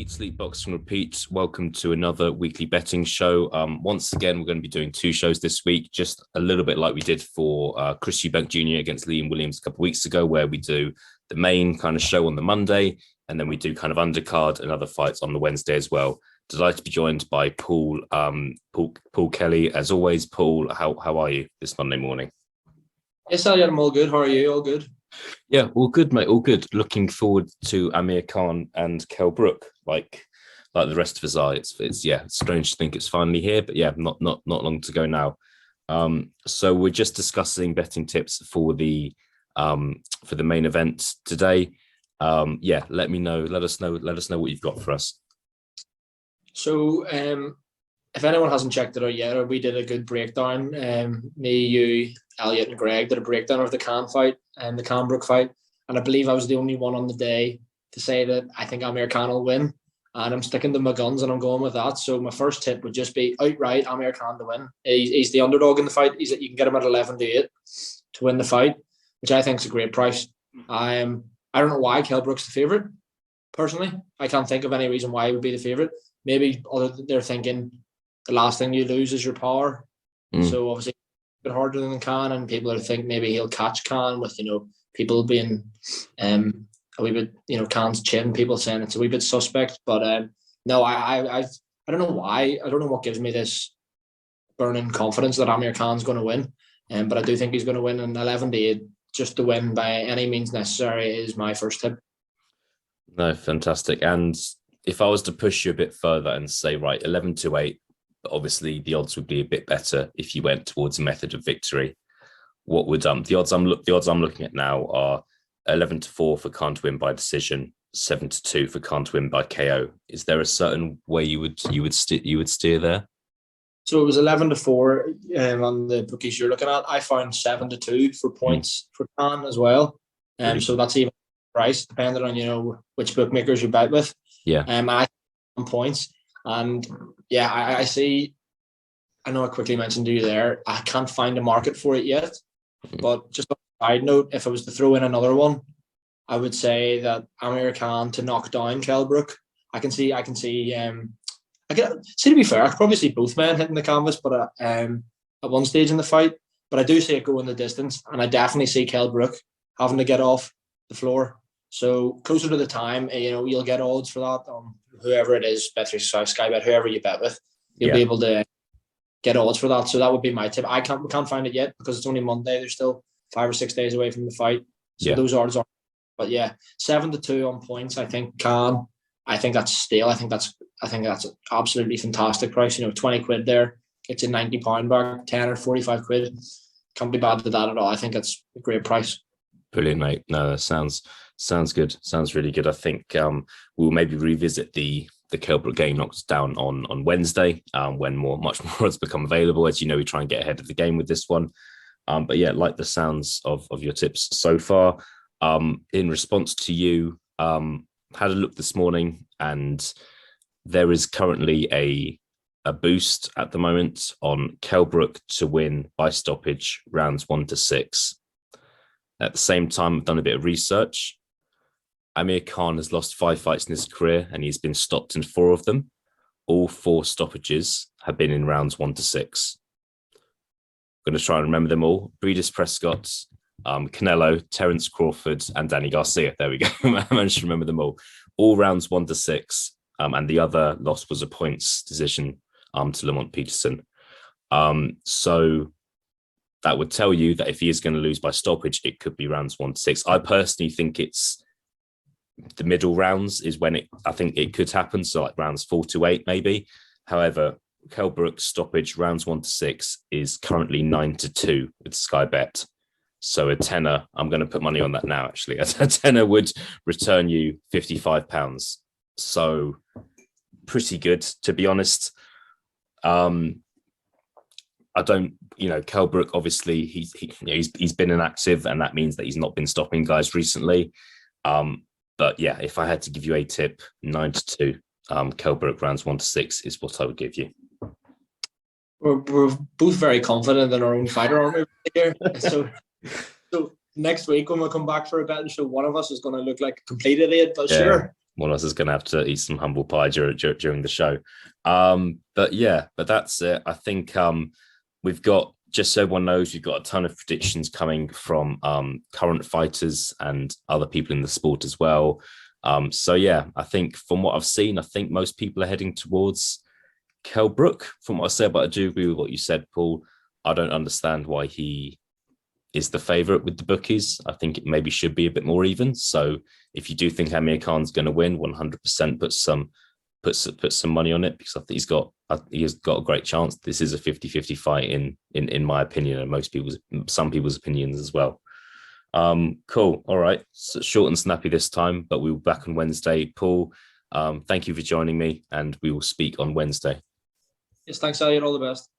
Eat, Sleep, Box and Repeat. Welcome to another weekly betting show. Once again, we're going to be doing two shows this week, just a little bit like we did for Chris Eubank Jr. against Liam Williams a couple of weeks ago, where we do the main kind of show on the Monday, and then we do kind of undercard and other fights on the Wednesday as well. Delighted to be joined by Paul Kelly. As always, Paul, how are you this Monday morning? Yes, Eliot, I'm all good. How are you? All good? Yeah, all good, mate. All good. Looking forward to Amir Khan and Kell Brook, like the rest of us are. It's strange to think it's finally here, but yeah, not long to go now. So we're just discussing betting tips for the main event today. Let us know what you've got for us. So, if anyone hasn't checked it out yet, we did a good breakdown. Me, you, Eliot, and Greg did a breakdown of the Khan fight and the Khan Brook fight, and I believe I was the only one on the day to say that I think Amir Khan will win, and I'm sticking to my guns and I'm going with that. So my first tip would just be outright Amir Khan to win. He's the underdog in the fight. You can get him at 11-8 to win the fight, which I think is a great price. I don't know why Kell Brook's the favourite. Personally, I can't think of any reason why he would be the favourite. Maybe they're thinking the last thing you lose is your power. So obviously a bit harder than Khan, and people are thinking maybe he'll catch Khan with, people being a wee bit, Khan's chin, people saying it's a wee bit suspect. But no, I don't know why. I don't know what gives me this burning confidence that Amir Khan's going to win. But I do think he's going to win, and 11-8 just to win by any means necessary is my first tip. No, fantastic. And if I was to push you a bit further and say, right, 11-8, but obviously the odds would be a bit better if you went towards a method of victory. What would the odds I'm looking at now are 11-4 for Khan to win by decision, 7-2 for Khan to win by KO. Is there a certain way you would steer there? So it was 11-4 on the bookies you're looking at. I found 7-2 for points for Khan as well. So that's even price depending on which bookmakers you bet with. Yeah. I on points, and yeah, I see. I know I quickly mentioned to you there. I can't find a market for it yet, but just on a side note, if I was to throw in another one, I would say that Amir Khan to knock down Kell Brook. I can see. To be fair, I could probably see both men hitting the canvas, but at one stage in the fight. But I do see it going the distance, and I definitely see Kell Brook having to get off the floor. So closer to the time, you'll get odds for that on whoever it is, Bet365, Sky Bet, whoever you bet with, you'll be able to get odds for that. So that would be my tip. We can't find it yet because it's only Monday. There's still 5 or 6 days away from the fight. So those odds are. But yeah, 7-2 on points. I think Khan. I think that's stale. I think that's an absolutely fantastic price. 20 quid there gets you £90 back, 10 or 45 quid. Can't be bad to that at all. I think that's a great price. Brilliant, mate. No, that sounds good. Sounds really good. I think we'll maybe revisit the Kell Brook game knocked down on Wednesday when much more odds become available. As you know, we try and get ahead of the game with this one. But yeah, like the sounds of your tips so far. In response to you, had a look this morning, and there is currently a boost at the moment on Kell Brook to win by stoppage rounds 1-6. At the same time, I've done a bit of research. Amir Khan has lost 5 fights in his career, and he's been stopped in 4 of them. All 4 stoppages have been in rounds 1-6. I'm going to try and remember them all. Breeders Prescott, Canelo, Terence Crawford, and Danny Garcia. There we go. I managed to remember them all. All rounds 1-6. And the other loss was a points decision to Lamont Peterson. So that would tell you that if he is going to lose by stoppage, it could be rounds 1-6. I personally think it's the middle rounds is when I think it could happen. So like rounds 4-8, maybe. However, Kell Brook's stoppage rounds 1-6 is currently 9-2 with Sky Bet. So a tenner, I'm going to put money on that now, actually. A tenner would return you £55. So pretty good, to be honest. I don't, Kell Brook, obviously, he's been inactive, and that means that he's not been stopping guys recently. But yeah, if I had to give you a tip, 9-2, Kell Brook rounds 1-6 is what I would give you. We're both very confident in our own fighter, aren't we? Here, so next week when we come back for a betting show, one of us is going to look like a complete idiot. But sure, one of us is going to have to eat some humble pie during the show. But that's it. I think we've got, just so everyone knows, we've got a ton of predictions coming from current fighters and other people in the sport as well. I think from what I've seen, I think most people are heading towards Kell Brook, from what I said, but I do agree with what you said, Paul. I don't understand why he is the favourite with the bookies. I think it maybe should be a bit more even. So if you do think Amir Khan's going to win, 100% put some money on it, because I think he's got a great chance. This is a 50-50 fight in my opinion, and some people's opinions as well. Cool. All right. So short and snappy this time, but we'll be back on Wednesday. Paul, thank you for joining me, and we will speak on Wednesday. Yes, thanks, Elliot. All the best.